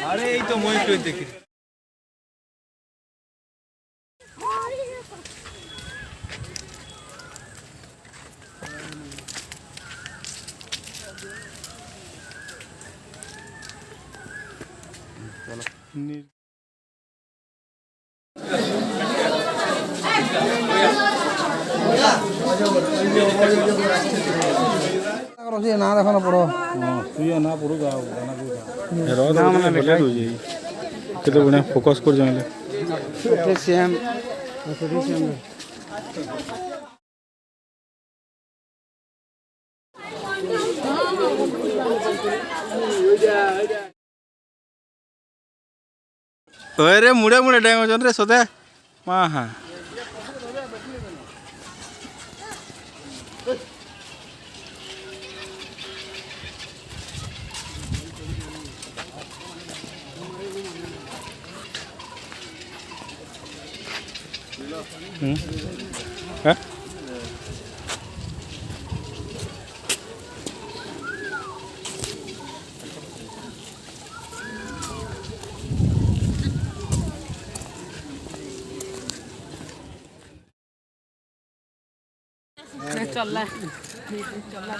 আরে এই তো মই একটু দেখি না দেখানো পড়ো তুই না পড়ু গাও গানা কই গাও না মানে লেখা হই কেতে বনে ফোকাস কর জানলে সেম সেম ওই রে মুড়ে মুড়ে ড্যাং হজন রে সদে মা হ্যাঁ হ্যাঁ চল্লা চল্লা